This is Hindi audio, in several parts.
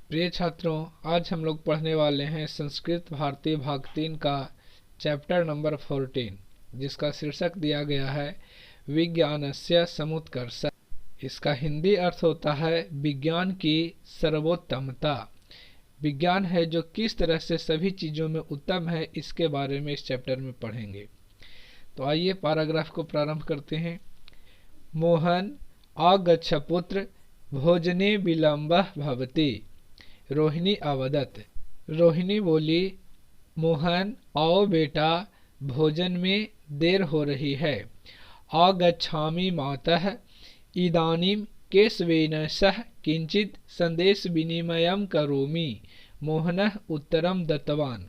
प्रिय छात्रों, आज हम लोग पढ़ने वाले हैं संस्कृत भारती भाग 3 का चैप्टर नंबर 14, जिसका शीर्षक दिया गया है विज्ञानस्य समुत्कर्ष। इसका हिंदी अर्थ होता है विज्ञान की सर्वोत्तमता। विज्ञान है जो किस तरह से सभी चीजों में उत्तम है, इसके बारे में इस चैप्टर में पढ़ेंगे। तो आइए पैराग्राफ को प्रारंभ करते हैं। मोहन आगच्छ पुत्र भोजने विलंबः भवति। रोहिणी अवदत्। रोहिणी बोली, मोहन आओ बेटा, भोजन में देर हो रही है। आगच्छामि मातः इदानीं केशवेन सह किंचित संदेश विनिमयं करोमि। मोहनः उत्तरं दत्तवान्।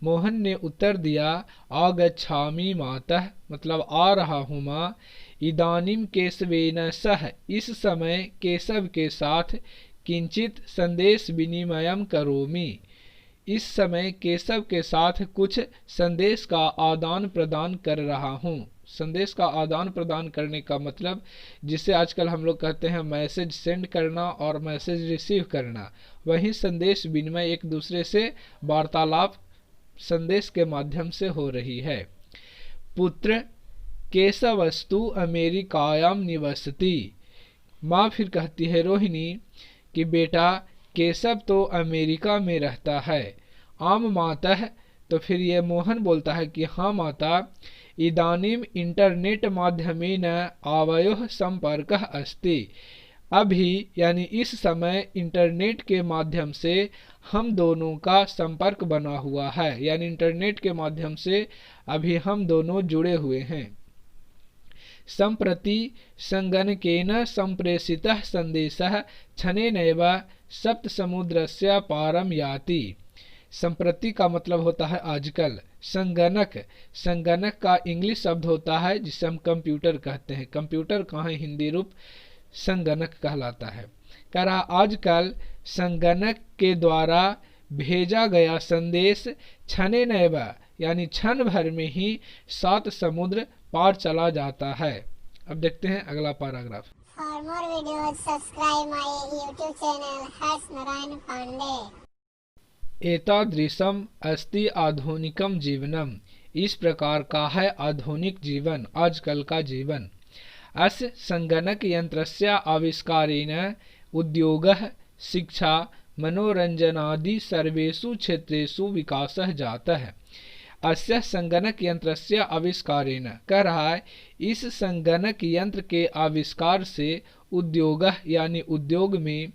मोहन ने उत्तर दिया, आगच्छामि मातः मतलब आ रहा हूँ माँ। इदानीं केशवेन सह इस समय केशव के साथ, किंचित संदेश विनिमयम करोमि इस समय केशव के साथ कुछ संदेश का आदान प्रदान कर रहा हूँ। संदेश का आदान प्रदान करने का मतलब, जिसे आजकल हम लोग कहते हैं मैसेज सेंड करना और मैसेज रिसीव करना, वही संदेश विनिमय एक दूसरे से वार्तालाप संदेश के माध्यम से हो रही है। पुत्र केशवस्तु अमेरिकायाम निवसति। माँ फिर कहती है रोहिणी कि बेटा केशव तो अमेरिका में रहता है। आम माता है, तो फिर ये मोहन बोलता है कि हाँ माता, इदानीम इंटरनेट माध्यमेन आवयोः संपर्कः अस्ति। अभी यानी इस समय इंटरनेट के माध्यम से हम दोनों का संपर्क बना हुआ है, यानी इंटरनेट के माध्यम से अभी हम दोनों जुड़े हुए हैं। सम्प्रति संगणकेन संप्रेषितः संदेशः क्षणेनैव सप्तसमुद्रस्य पारं याति। संप्रति का मतलब होता है आजकल। संगणक, संगणक का इंग्लिश शब्द होता है जिसे हम कंप्यूटर कहते हैं। कंप्यूटर का हिंदी रूप संगणक कहलाता है। कह रहा आजकल संगणक के द्वारा भेजा गया संदेश क्षणेनैव यानी क्षण भर में ही 7 समुद्र पार चला जाता है। अब देखते हैं अगला paragraph. For more videos, subscribe my YouTube channel Harsh Narayan Pandey. एतादृशम अस्ति आधुनिकम जीवनम। इस प्रकार का है आधुनिक जीवन, आजकल का जीवन। अस्य संगणक यंत्रस्य आविष्कारेण उद्योगः, शिक्षा, मनोरंजनादि सर्वेषु क्षेत्रेषु विकासः जातः। अस्य संगणक यंत्रस्य आविष्कारेण कह रहा है, इस संगणक यंत्र के आविष्कार से उद्योग यानी उद्योग में,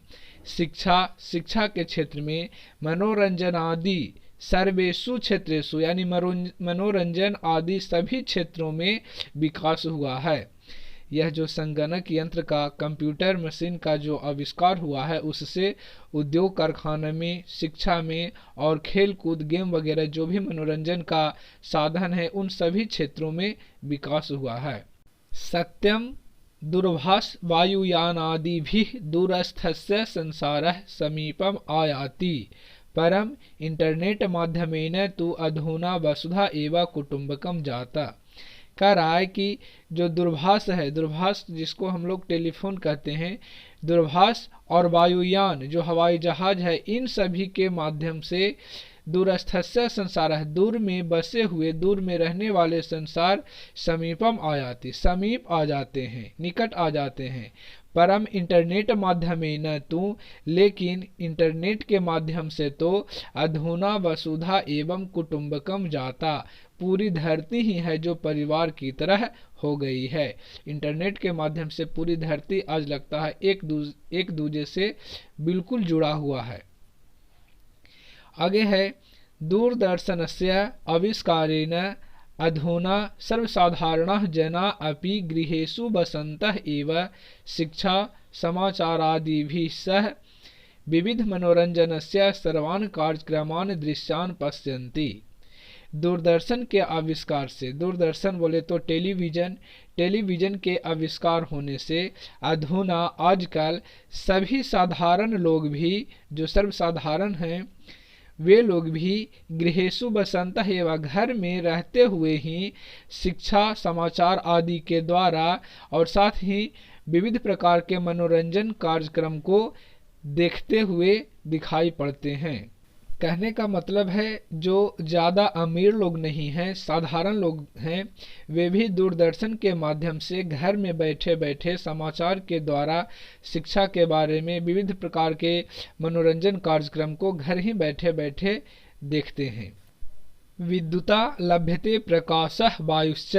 शिक्षा, शिक्षा के क्षेत्र में, मनोरंजन आदि सर्वेषु क्षेत्रेषु यानी मनोरंजन आदि सभी क्षेत्रों में विकास हुआ है। यह जो संगणक यंत्र का, कंप्यूटर मशीन का जो आविष्कार हुआ है, उससे उद्योग कारखाने में, शिक्षा में और खेल कूद गेम वगैरह जो भी मनोरंजन का साधन है, उन सभी क्षेत्रों में विकास हुआ है। सत्यम दूरभाष वायुयानादि भी दूरस्थस्य संसारः समीपम आयाति, परम इंटरनेट माध्यमेन तु अधुना वसुधा एव कुटुंबकम जाता। कह रहा है कि जो दूरभाष है, दूरभाष जिसको हम लोग टेलीफोन कहते हैं, दूरभाष और वायुयान जो हवाई जहाज है, इन सभी के माध्यम से दूरस्थस्य संसार है, दूर में बसे हुए, दूर में रहने वाले संसार, समीपम आयाति समीप आ जाते हैं, निकट आ जाते हैं। परम इंटरनेट माध्यमेन तु, लेकिन इंटरनेट के माध्यम से तो अधुना वसुधा एवं कुटुंबकम जाता, पूरी धरती ही है जो परिवार की तरह हो गई है। इंटरनेट के माध्यम से पूरी धरती आज लगता है एक दूसरे से बिल्कुल जुड़ा हुआ है। आगे है, दूरदर्शनस्य आविष्कारेण अधुना सर्वसाधारणः जना अपि गृहेषु बसन्तः एव शिक्षा समाचारादिभिः सह विविध मनोरंजनस्य सर्वान् कार्यक्रमान् दृश्यान् पश्यन्ति। दूरदर्शन के आविष्कार से, दूरदर्शन बोले तो टेलीविजन, टेलीविजन के आविष्कार होने से अधुना आजकल सभी साधारण लोग भी, जो सर्वसाधारण हैं, वे लोग भी गृहेषु बसन्तः एवं घर में रहते हुए ही शिक्षा, समाचार आदि के द्वारा और साथ ही विविध प्रकार के मनोरंजन कार्यक्रम को देखते हुए दिखाई पड़ते हैं। कहने का मतलब है जो ज़्यादा अमीर लोग नहीं हैं, साधारण लोग हैं, वे भी दूरदर्शन के माध्यम से घर में बैठे बैठे समाचार के द्वारा शिक्षा के बारे में विविध प्रकार के मनोरंजन कार्यक्रम को घर ही बैठे बैठे देखते हैं। विद्युता लभ्यते प्रकाशः वायुश्च,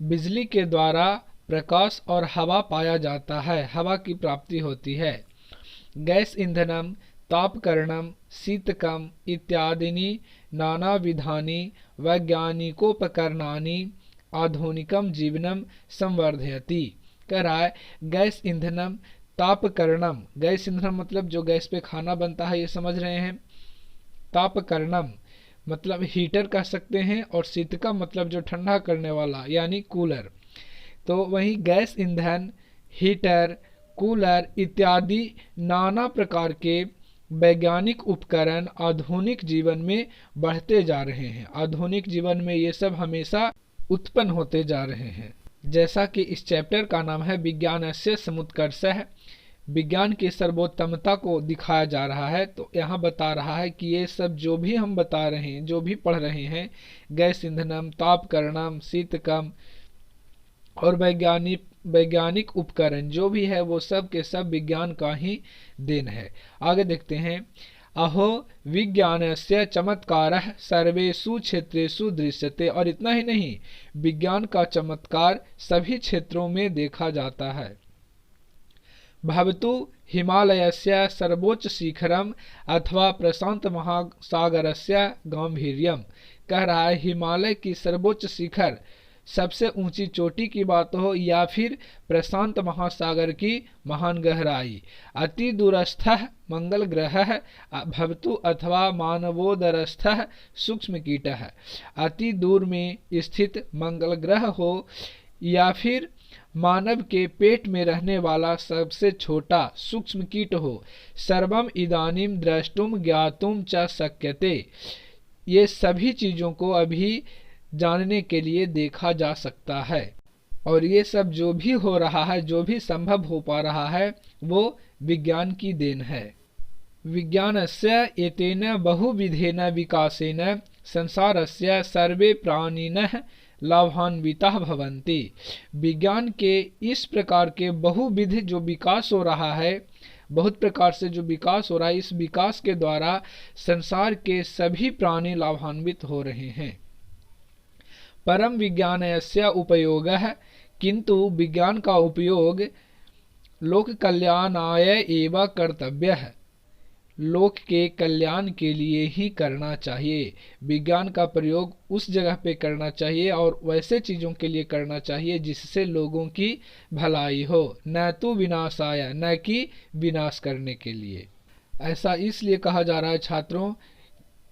बिजली के द्वारा प्रकाश और हवा पाया जाता है, हवा की प्राप्ति होती है। गैस ईंधनम तापकरणम शीतकम इत्यादीनि नानाविधानि वैज्ञानिकोपकरणानि आधुनिकम जीवनम संवर्धयति। कह रहा है गैस ईंधनम तापकरणम, गैस ईंधन मतलब जो गैस पे खाना बनता है, ये समझ रहे हैं। तापकरणम मतलब हीटर कह सकते हैं, और शीतकम मतलब जो ठंडा करने वाला यानी कूलर। तो वही गैस ईंधन, हीटर, कूलर इत्यादि नाना प्रकार के वैज्ञानिक उपकरण आधुनिक जीवन में बढ़ते जा रहे हैं। आधुनिक जीवन में ये सब हमेशा उत्पन्न होते जा रहे हैं। जैसा कि इस चैप्टर का नाम है विज्ञानस्य समुत्कर्षः, विज्ञान की सर्वोत्तमता को दिखाया जा रहा है। तो यहाँ बता रहा है कि ये सब जो भी हम बता रहे हैं, जो भी पढ़ रहे हैं, गैस ईंधनम, तापकरणम, शीतकम और वैज्ञानिक उपकरण जो भी है वो सब के सब विज्ञान का ही देन है। आगे देखते हैं। अहो विज्ञानस्य चमत्कारः सर्वेषु क्षेत्रेषु दृश्यते, और इतना ही नहीं, विज्ञान का चमत्कार सभी क्षेत्रों में देखा जाता है। भवतु हिमालयस्य सर्वोच्च शिखरम अथवा प्रशांत महासागरस्य गांभीर्यम, कह रहा है हिमालय की सर्वोच्च शिखर, सबसे ऊंची चोटी की बात हो, या फिर प्रशांत महासागर की महान गहराई। अति दूरस्थः मंगल ग्रह भवतु अथवा मानवोदरस्थः सूक्ष्म कीटः, अति दूर में स्थित मंगल ग्रह हो या फिर मानव के पेट में रहने वाला सबसे छोटा सूक्ष्म कीट हो। सर्वम इदानीम द्रष्टुम ज्ञातुम च शक्यते, ये सभी चीजों को अभी जानने के लिए देखा जा सकता है। और ये सब जो भी हो रहा है, जो भी संभव हो पा रहा है, वो विज्ञान की देन है। विज्ञानस्य एतेन बहुविधेन विकासेन संसारस्य सर्वे प्राणिनः लाभान्विताः भवन्ति। विज्ञान के इस प्रकार के बहुविध जो विकास हो रहा है, बहुत प्रकार से जो विकास हो रहा है, इस विकास के द्वारा संसार के सभी प्राणी लाभान्वित हो रहे हैं। परम विज्ञानस्य उपयोगः, किंतु विज्ञान का उपयोग लोक कल्याणाय एव कर्तव्यः, लोक के कल्याण के लिए ही करना चाहिए। विज्ञान का प्रयोग उस जगह पे करना चाहिए और वैसे चीजों के लिए करना चाहिए जिससे लोगों की भलाई हो, न तो विनाशाय, न कि विनाश करने के लिए। ऐसा इसलिए कहा जा रहा है छात्रों,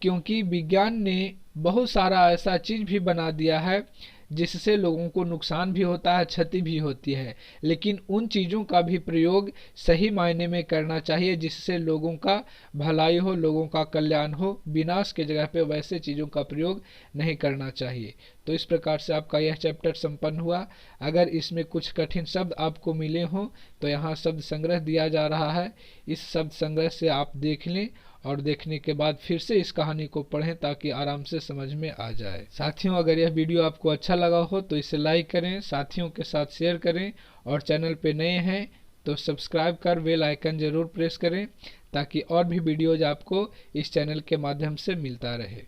क्योंकि विज्ञान ने बहुत सारा ऐसा चीज भी बना दिया है जिससे लोगों को नुकसान भी होता है, क्षति भी होती है। लेकिन उन चीज़ों का भी प्रयोग सही मायने में करना चाहिए जिससे लोगों का भलाई हो, लोगों का कल्याण हो। विनाश के जगह पे वैसे चीज़ों का प्रयोग नहीं करना चाहिए। तो इस प्रकार से आपका यह चैप्टर संपन्न हुआ। अगर इसमें कुछ कठिन शब्द आपको मिले हों तो यहाँ शब्द संग्रह दिया जा रहा है, इस शब्द संग्रह से आप देख लें और देखने के बाद फिर से इस कहानी को पढ़ें ताकि आराम से समझ में आ जाए। साथियों, अगर यह वीडियो आपको अच्छा लगा हो तो इसे लाइक करें, साथियों के साथ शेयर करें, और चैनल पे नए हैं तो सब्सक्राइब कर बेल आइकन जरूर प्रेस करें ताकि और भी वीडियोज आपको इस चैनल के माध्यम से मिलता रहे।